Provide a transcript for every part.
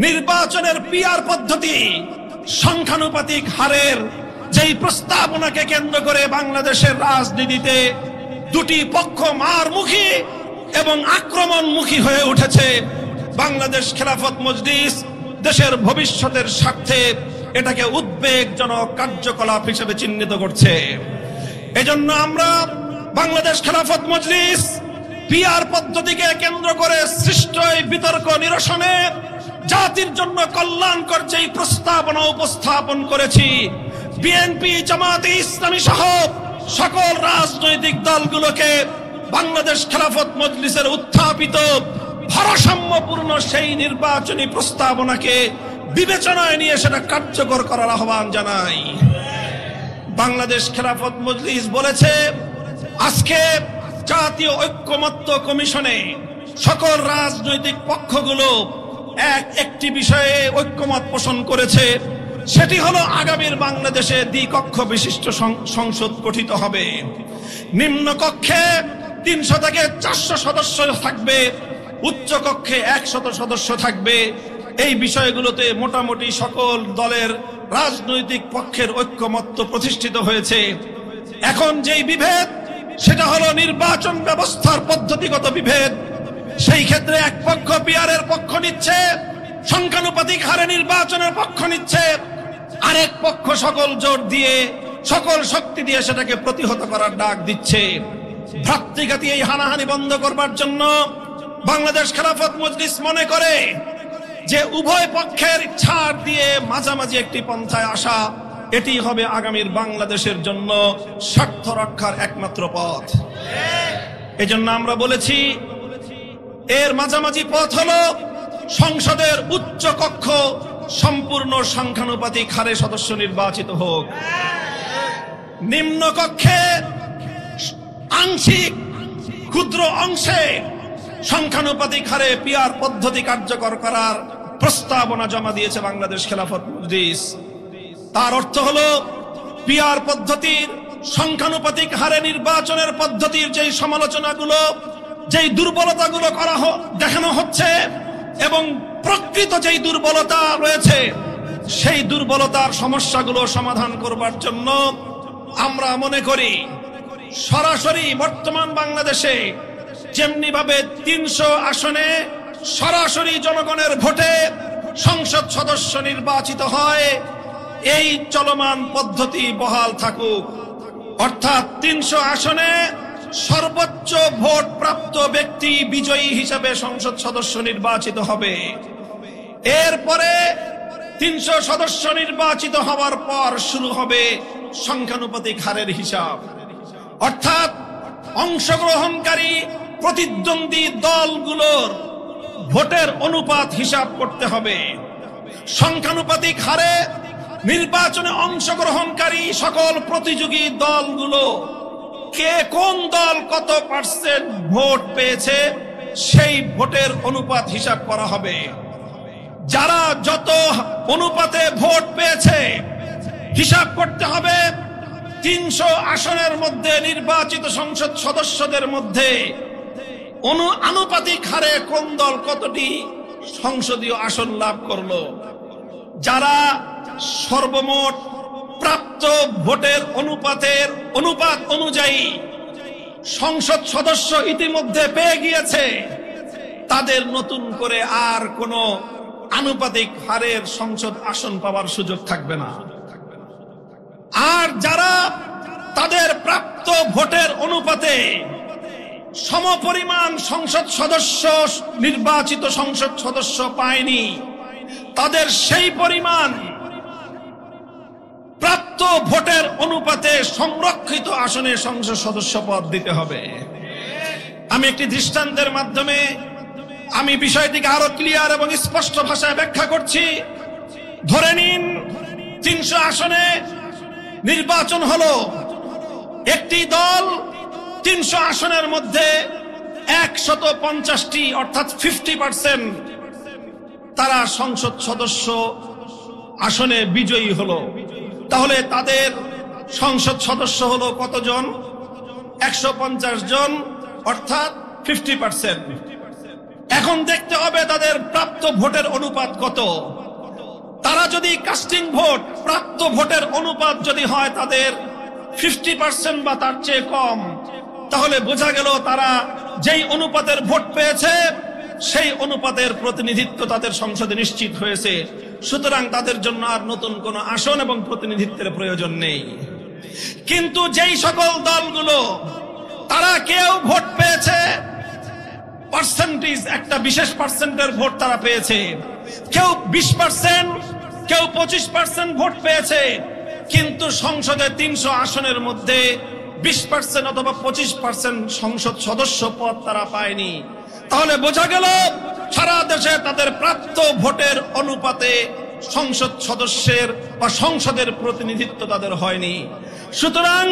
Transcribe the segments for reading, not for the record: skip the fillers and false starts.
নির্বাচনের পিআর পদ্ধতি, সংখ্যানুপাতিক হারের যেই প্রস্তাবনাকে কেন্দ্র করে বাংলাদেশের রাজনীতিতে দুটি পক্ষ মারমুখী এবং আক্রমণমুখী হয়ে উঠেছে। বাংলাদেশ খেলাফত মজলিস দেশের ভবিষ্যতের স্বার্থে এটাকে উদ্বেগজনক কার্যকলাপ হিসেবে চিহ্নিত করছে। এজন্য আমরা বাংলাদেশ খেলাফত মজলিস পিআর পদ্ধতিকে কেন্দ্র করে সৃষ্ট এই বিতর্ক নিরসনে জাতির জন্য কল্যাণকর যেই প্রস্তাবনা উপস্থাপন করেছি, বিএনপি, জামায়াতে ইসলামী সহ সকল রাজনৈতিক দলগুলোকে বাংলাদেশ খেলাফত মজলিসের উত্থাপিত ভারসাম্যপূর্ণ সেই নির্বাচনী প্রস্তাবনাকে বিবেচনায় নিয়ে সেটা কার্যকর করার আহ্বান জানাই। বাংলাদেশ খেলাফত মজলিস বলেছে, আজকে জাতীয় ঐক্যমত্য কমিশনে সকল রাজনৈতিক পক্ষগুলো একটি বিষয়ে ঐক্যমত পোষণ করেছে, সেটি হলো আগামীর বাংলাদেশে দ্বিকক্ষ বিশিষ্ট সংসদ গঠিত হবে। নিম্ন কক্ষে 300 থেকে 400 সদস্য থাকবে, উচ্চ কক্ষে 100 সদস্য থাকবে। এই বিষয়গুলোতে মোটামুটি সকল দলের রাজনৈতিক পক্ষের ঐক্যমত্য প্রতিষ্ঠিত হয়েছে। এখন যেই বিভেদ, সেটা হলো নির্বাচন ব্যবস্থার পদ্ধতিগত বিভেদ। সেই ক্ষেত্রে এক পক্ষ পিআরের পক্ষ নিচ্ছে, সংখ্যানুপাতিক হারে নির্বাচনের পক্ষ নিচ্ছে, আরেক পক্ষ সকল জোর দিয়ে, সকল শক্তি দিয়ে সেটাকে প্রতিহত করার ডাক দিচ্ছে। ভ্রাতৃঘাতী এই হানাহানি বন্ধ করবার জন্য বাংলাদেশ খেলাফত মজলিস মনে করে যে উভয় পক্ষের ছাড় দিয়ে মাঝামাঝি একটি পন্থায় আসা, এটি হবে আগামীর বাংলাদেশের জন্য স্বার্থ রক্ষার একমাত্র পথ। এজন্য আমরা বলেছি, এর মাঝামাঝি পথ হলো সংসদের উচ্চ কক্ষ সম্পূর্ণ সংখ্যানুপাতিক হারে সদস্য নির্বাচিত হোক, নিম্ন কক্ষে আংশিক ক্ষুদ্র অংশে সংখ্যানুপাতিক হারে পিআর পদ্ধতি কার্যকর করার প্রস্তাবনা জমা দিয়েছে বাংলাদেশ খেলাফত মজলিস। তার অর্থ হলো পিআর পদ্ধতির, সংখ্যানুপাতিক হারে নির্বাচনের পদ্ধতির যেই সমালোচনাগুলো, যেই দুর্বলতাগুলো দেখানো হচ্ছে এবং প্রকৃত যেই দুর্বলতা রয়েছে, সেই দুর্বলতার সমস্যাগুলো সমাধান করবার জন্য আমরা মনে করি সরাসরি বর্তমান বাংলাদেশে যেমনি ভাবে 300 আসনে সরাসরি জনগণের ভোটে সংসদ সদস্য নির্বাচিত হয়, এই চলমান পদ্ধতি বহাল থাকুক। অর্থাৎ 300 আসনে সর্বোচ্চ ভোট প্রাপ্ত ব্যক্তি বিজয়ী হিসেবে সংসদ সদস্য নির্বাচিত হবে। এরপরে 300 সদস্য নির্বাচিত হওয়ার পর শুরু হবে সংখ্যানুপাতিক হারের হিসাব। অর্থাৎ অংশগ্রহণকারী প্রতিদ্বন্দ্বী দলগুলোর ভোটের অনুপাত হিসাব করতে হবে। সংখ্যানুপাতিক হারে নির্বাচনে অংশগ্রহণকারী সকল প্রতিযোগী দলগুলো কে কোন দল কত পার্সেন্ট ভোট পেয়েছে, সেই ভোটের অনুপাত হিসাব করা হবে। যারা যত অনুপাতে ভোট পেয়েছে হিসাব করতে হবে 300 আসনের মধ্যে নির্বাচিত সংসদ সদস্যদের মধ্যে আনুপাতিক হারে কোন দল কতটি সংসদীয় আসন লাভ করলো। যারা সর্বমোট প্রাপ্ত ভোটের অনুপাত অনুযায়ী সংসদ সদস্য ইতিমধ্যে পেয়ে গিয়েছে, তাদের নতুন করে আর কোনো আনুপাতিক হারের সংসদ আসন পাওয়ার সুযোগ থাকবে না। আর যারা তাদের প্রাপ্ত ভোটের অনুপাতে সমপরিমাণ সংসদ সদস্য, নির্বাচিত সংসদ সদস্য পায়নি, তাদের সেই পরিমাণ প্রাপ্ত ভোটের অনুপাতে সংরক্ষিত আসনে সংসদ সদস্য পদ দিতে হবে। আমি একটি দৃষ্টান্তের মাধ্যমে আমি বিষয়টিকে আরো ক্লিয়ার এবং স্পষ্ট ভাষায় ব্যাখ্যা করছি। ধরে নিন 300 আসনে নির্বাচন হলো, একটি দল 300 আসনের মধ্যে 150টি অর্থাৎ 50% তারা সংসদ সদস্য আসনে বিজয়ী হলো। তাহলে তাদের সংসদ সদস্য হলো কতজন? 150 জন, অর্থাৎ 50%। এখন দেখতে হবে তাদের প্রাপ্ত ভোটের অনুপাত কত। তারা যদি কাস্টিং ভোট, প্রাপ্ত ভোটের অনুপাত যদি হয় তাদের 50% বা তার চেয়ে কম, তাহলে বোঝা গেল তারা যেই অনুপাতের ভোট পেয়েছে সেই অনুপাতের প্রতিনিধিত্ব তাদের সংসদে নিশ্চিত হয়েছে। সুতরাং তাদের জন্য আর নতুন কোন আসন এবং প্রতিনিধিত্বের প্রয়োজন নেই। কিন্তু যেই সকল দলগুলো তারা কেউ ভোট পেয়েছে পার্সেন্টেজ, একটা বিশেষ পার্সেন্টের ভোট তারা পেয়েছে, কেউ 20%, কেউ 25% ভোট পেয়েছে, কিন্তু সংসদে 300 আসনের মধ্যে 20% অথবা 25% সংসদ সদস্য পদ তারা পায়নি, তাহলে বোঝা গেল সারা দেশে তাদের প্রাপ্ত ভোটের অনুপাতে সংসদ সদস্যের বা সংসদের প্রতিনিধিত্ব তাদের হয়নি। সুতরাং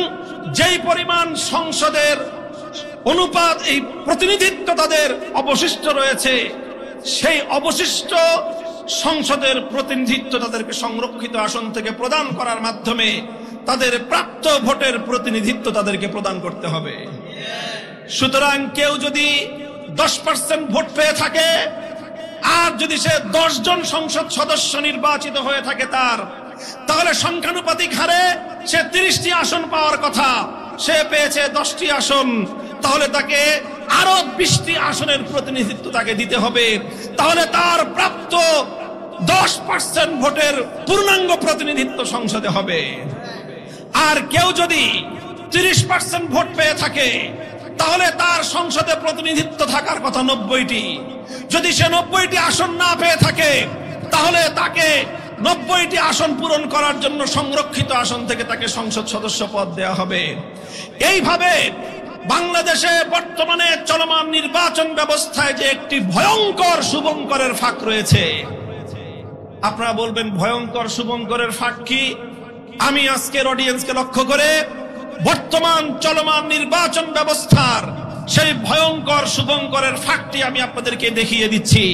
যেই পরিমাণ সংসদের অনুপাত, এই প্রতিনিধিত্ব তাদের অবশিষ্ট রয়েছে, সেই অবশিষ্ট সংসদের প্রতিনিধিত্ব তাদেরকে সংরক্ষিত আসন থেকে প্রদান করার মাধ্যমে তাদের প্রাপ্ত ভোটের প্রতিনিধিত্ব তাদেরকে প্রদান করতে হবে। সুতরাং কেউ যদি 10% ভোট পেয়ে থাকে, আর যদি সে 10 জন সংসদ সদস্য নির্বাচিত হয়ে থাকে তাহলে সংখ্যানুপাতিক হারে সে 30টি আসন পাওয়ার কথা, সে পেয়েছে 10টি আসন, তাহলে তাকে আরো 20টি আসনের প্রতিনিধিত্ব তাকে দিতে হবে, তাহলে তার প্রাপ্ত 10% ভোটের পূর্ণাঙ্গ প্রতিনিধিত্ব সংসদে হবে। আর কেউ যদি 30% ভোট পেয়ে থাকে তাহলে তার সংসদে প্রতিনিধিত্ব থাকার কথা 90টি। যদি সে 90টি আসন না পেয়ে থাকে তাহলে তাকে 90টি আসন পূরণ করার জন্য সংরক্ষিত আসন থেকে তাকে সংসদ সদস্য পদ দেওয়া হবে। এইভাবে বাংলাদেশে বর্তমানে চলমান নির্বাচন ব্যবস্থায় যে একটি ভয়ঙ্কর শুভঙ্করের ফাঁক রয়েছে। আপনারা বলবেন ভয়ঙ্কর শুভঙ্করের ফাঁক কি? আমি আজকের অডিয়েন্সকে লক্ষ্য করে বর্তমান চলমান নির্বাচন ব্যবস্থার সেই ভয়ঙ্কর শুভঙ্করের ফাঁকটি আমি আপনাদেরকে দেখিয়ে দিচ্ছি।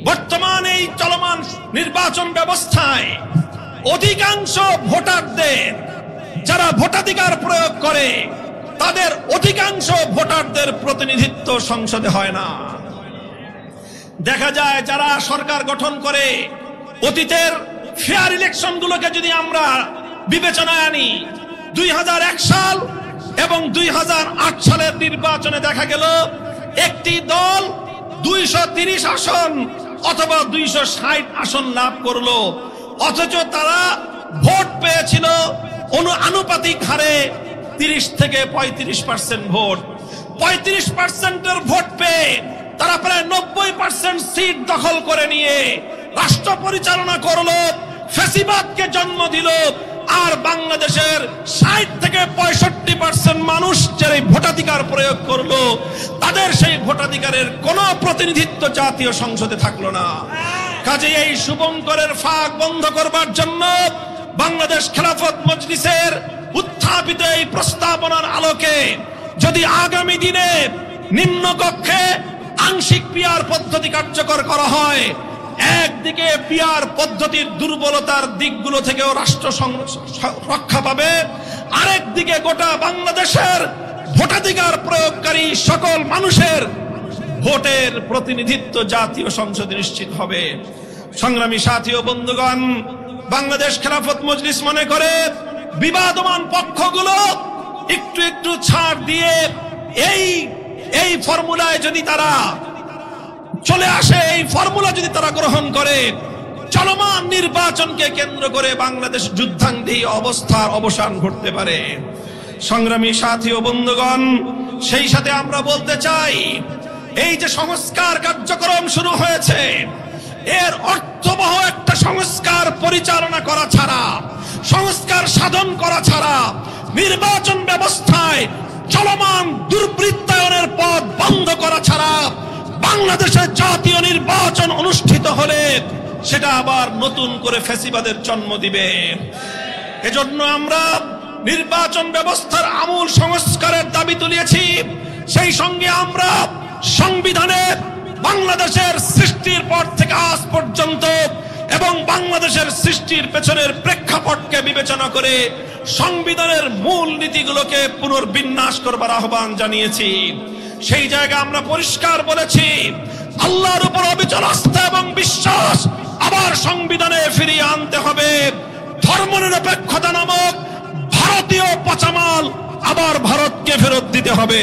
বর্তমান এই চলমান নির্বাচন ব্যবস্থায় অধিকাংশ ভোটারদের, যারা ভোটাধিকার প্রয়োগ করে, তাদের অধিকাংশ ভোটারদের প্রতিনিধিত্ব সংসদে হয় না। দেখা যায় যারা সরকার গঠন করে, অতীতের ফেয়ার ইলেকশন গুলোকে যদি আমরা বিবেচনায় আনি, 2001 সাল এবং 2008 সালের নির্বাচনে দেখা গেল একটি দল 230 আসন অথবা 260 আসন লাভ করলো, অথচ তারা ভোট পেয়েছিল আনুপাতিক হারে 30 থেকে 35% ভোট। 35% ভোট পেয়ে তারা প্রায় 90% সিট দখল করে নিয়ে রাষ্ট্র পরিচালনা করলো, ফ্যাসিবাদকে জন্ম দিল। আর বাংলাদেশের 60 থেকে 65% মানুষ যারা ভোটাধিকার প্রয়োগ করলো, তাদের সেই ভোটাধিকারের কোনো প্রতিনিধিত্ব জাতীয় সংসদে থাকলো না। কাজে এই শুভঙ্করের ফাঁক বন্ধ করবার জন্য বাংলাদেশ খেলাফত মজলিসের উত্থাপিত এই প্রস্তাবনার আলোকে যদি আগামী দিনে নিম্নকক্ষে আংশিক পিয়ার পদ্ধতি কার্যকর করা হয়, একদিকে পিয়ার পদ্ধতির দুর্বলতার দিকগুলো থেকেও রাষ্ট্র রক্ষা পাবে, আরেকদিকে গোটা বাংলাদেশের ভোটাধিকার প্রয়োগকারী সকল মানুষের ভোটের প্রতিনিধিত্ব জাতীয় সংসদে নিশ্চিত হবে। সংগ্রামী সাথী ও বন্ধুগণ, বাংলাদেশ খেলাফত মজলিস মনে করে বিবাদমান পক্ষগুলো একটু একটু ছাড় দিয়ে এই ফর্মুলায় যদি তারা চলে আসে, এই ফর্মুলা যদি তারা গ্রহণ করে, চলমান নির্বাচনকে কেন্দ্র করে বাংলাদেশ যুদ্ধাঙ্গী অবস্থার অবসান ঘটতে পারে। সংগ্রামী সাথী ও বন্ধুগণ, সেই সাথে আমরা বলতে চাই, এই যে সংস্কার কার্যক্রম শুরু হয়েছে, এর অর্থবহ একটা সংস্কার পরিচালনা করা ছাড়া, সংস্কার সাধন করা ছাড়া, নির্বাচন ব্যবস্থায় চলমান দুর্বৃত্তায়নের পথ বন্ধ করা ছাড়া বাংলাদেশে জাতীয় নির্বাচন অনুষ্ঠিত হলে সেটা আবার নতুন করে ফ্যাসিবাদের জন্ম দিবে। এজন্য আমরা নির্বাচন ব্যবস্থার আমূল সংস্কারের দাবি তুলেছি। সেই সঙ্গে আমরা সংবিধানে বাংলাদেশের সৃষ্টির পর থেকে আজ পর্যন্ত এবং বাংলাদেশের সৃষ্টির পেছনের প্রেক্ষাপটকে বিবেচনা করে সংবিধানের মূল নীতিগুলোকে পুনর্বিন্যাস করবার আহ্বান জানিয়েছি। সেই জায়গায় আমরা পরিষ্কার বলেছি, আল্লাহর উপর অবিচল আস্থা এবং বিশ্বাস আবার সংবিধানে ফিরিয়ে আনতে হবে। ধর্মনিরপেক্ষতা নামক ভারতীয় পচামাল আবার ভারতকে ফেরত দিতে হবে।